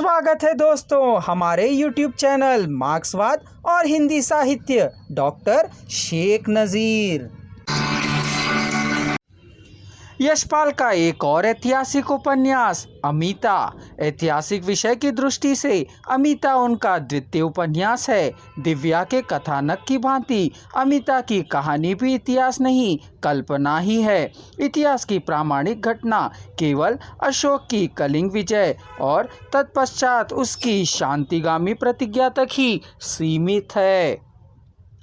स्वागत है दोस्तों हमारे YouTube चैनल मार्क्सवाद और हिंदी साहित्य डॉक्टर शेख नज़ीर। यशपाल का एक और ऐतिहासिक उपन्यास अमिता। ऐतिहासिक विषय की दृष्टि से अमिता उनका द्वितीय उपन्यास है। दिव्या के कथानक की भांति अमिता की कहानी भी इतिहास नहीं कल्पना ही है। इतिहास की प्रामाणिक घटना केवल अशोक की कलिंग विजय और तत्पश्चात उसकी शांतिगामी प्रतिज्ञा तक ही सीमित है।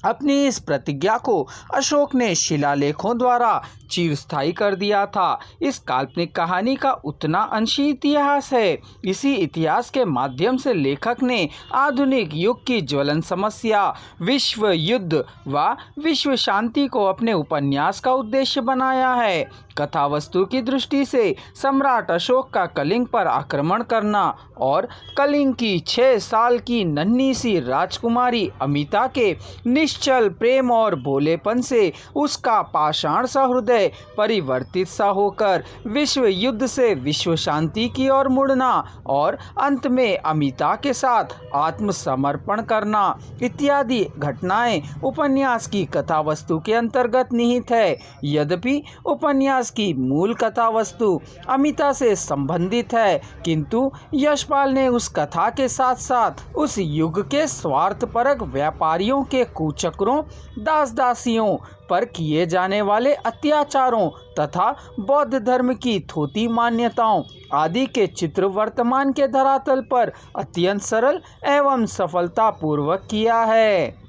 अपनी इस प्रतिज्ञा को अशोक ने शिलालेखों द्वारा चिरस्थायी कर दिया था। इस काल्पनिक कहानी का उतना अंश इतिहास है। इसी इतिहास के माध्यम से लेखक ने आधुनिक युग की ज्वलन समस्या विश्व युद्ध व विश्व शांति को अपने उपन्यास का उद्देश्य बनाया है। कथा वस्तु की दृष्टि से सम्राट अशोक का कलिंग पर आक्रमण करना और कलिंग की 6 साल की नन्ही सी राजकुमारी अमिता के निश्चल प्रेम और भोलेपन से उसका पाषाण सा हृदय परिवर्तित सा होकर विश्व युद्ध से विश्व शांति की ओर मुड़ना और अंत में अमिता के साथ आत्मसमर्पण करना इत्यादि घटनाएं उपन्यास की कथा वस्तु के अंतर्गत निहित है। यद्यपि उपन्यास की मूल कथा वस्तु अमिता से संबंधित है, किंतु यशपाल ने उस कथा के साथ साथ उस युग के स्वार्थपरक व्यापारियों के कुचक्रों दास दासियों पर किए जाने वाले अत्याचारों तथा बौद्ध धर्म की थोती मान्यताओं आदि के चित्र वर्तमान के धरातल पर अत्यंत सरल एवं सफलतापूर्वक किया है।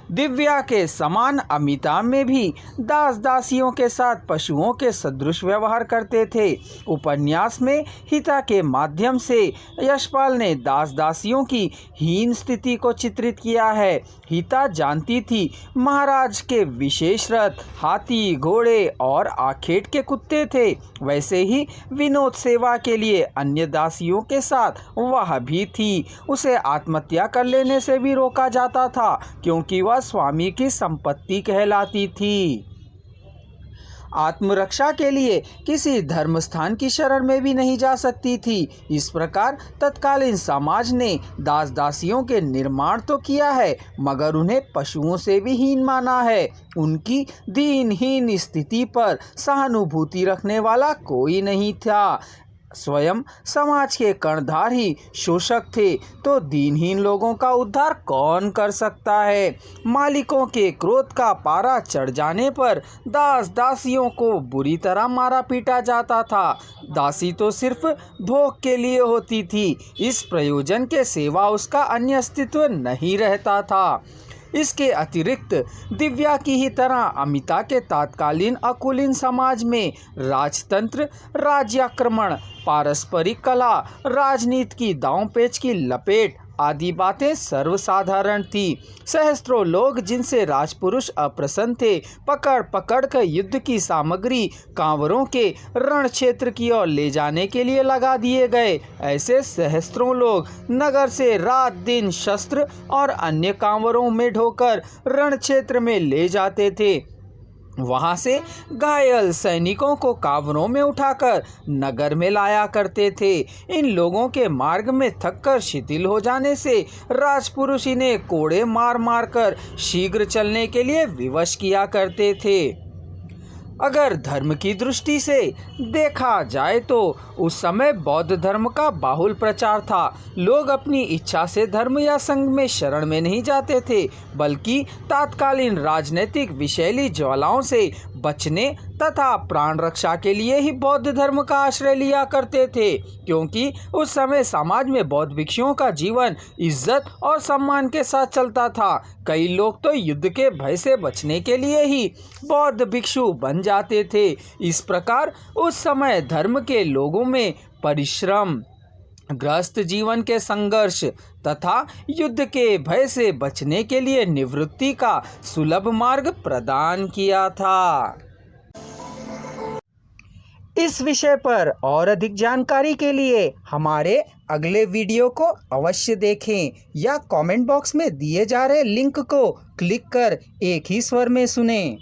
दिव्या के समान अमिता में भी दास दासियों के साथ पशुओं के सदृश व्यवहार करते थे। उपन्यास में हिता के माध्यम से यशपाल ने दास दासियों की हीन स्थिति को चित्रित किया है। हिता जानती थी महाराज के विशेष रथ हाथी घोड़े और आखेट के कुत्ते थे, वैसे ही विनोद सेवा के लिए अन्य दासियों के साथ वह भी थी। उसे आत्महत्या कर लेने से भी रोका जाता था क्योंकि वह स्वामी की संपत्ति कहलाती थी। आत्मरक्षा के लिए किसी धर्म स्थान की शरण में भी नहीं जा सकती थी। इस प्रकार तत्कालीन समाज ने दास दासियों के निर्माण तो किया है मगर उन्हें पशुओं से भी हीन माना है। उनकी दीनहीन स्थिति पर सहानुभूति रखने वाला कोई नहीं था। स्वयं समाज के कर्णधार ही शोषक थे तो दीनहीन लोगों का उद्धार कौन कर सकता है। मालिकों के क्रोध का पारा चढ़ जाने पर दास दासियों को बुरी तरह मारा पीटा जाता था। दासी तो सिर्फ भोग के लिए होती थी, इस प्रयोजन के सेवा उसका अन्य अस्तित्व नहीं रहता था। इसके अतिरिक्त दिव्या की ही तरह अमिता के तत्कालीन अकुलीन समाज में राजतंत्र राज्याक्रमण पारस्परिक कला राजनीति की दांव पेच की लपेट आदि बातें सर्वसाधारण थी। सहस्त्रों लोग जिनसे राजपुरुष अप्रसन्न थे पकड़ पकड़ कर युद्ध की सामग्री कांवरों के रण क्षेत्र की ओर ले जाने के लिए लगा दिए गए। ऐसे सहस्त्रों लोग नगर से रात दिन शस्त्र और अन्य कांवरों में ढोकर रण क्षेत्र में ले जाते थे। वहां से घायल सैनिकों को कांवरों में उठाकर नगर में लाया करते थे। इन लोगों के मार्ग में थककर शिथिल हो जाने से राजपुरुष इन्हें कोड़े मार मार कर शीघ्र चलने के लिए विवश किया करते थे। अगर धर्म की दृष्टि से देखा जाए तो उस समय बौद्ध धर्म का बाहुल प्रचार था। लोग अपनी इच्छा से धर्म या संघ में शरण में नहीं जाते थे बल्कि तात्कालीन राजनीतिक विषैली ज्वालाओं से बचने तथा प्राण रक्षा के लिए ही बौद्ध धर्म का आश्रय लिया करते थे, क्योंकि उस समय समाज में बौद्ध भिक्षुओं का जीवन इज्जत और सम्मान के साथ चलता था। कई लोग तो युद्ध के भय से बचने के लिए ही बौद्ध भिक्षु बन जाते थे। इस प्रकार उस समय धर्म के लोगों में परिश्रम ग्रस्त जीवन के संघर्ष तथा युद्ध के भय से बचने के लिए निवृत्ति का सुलभ मार्ग प्रदान किया था। इस विषय पर और अधिक जानकारी के लिए हमारे अगले वीडियो को अवश्य देखें या कमेंट बॉक्स में दिए जा रहे लिंक को क्लिक कर एक ही स्वर में सुनें।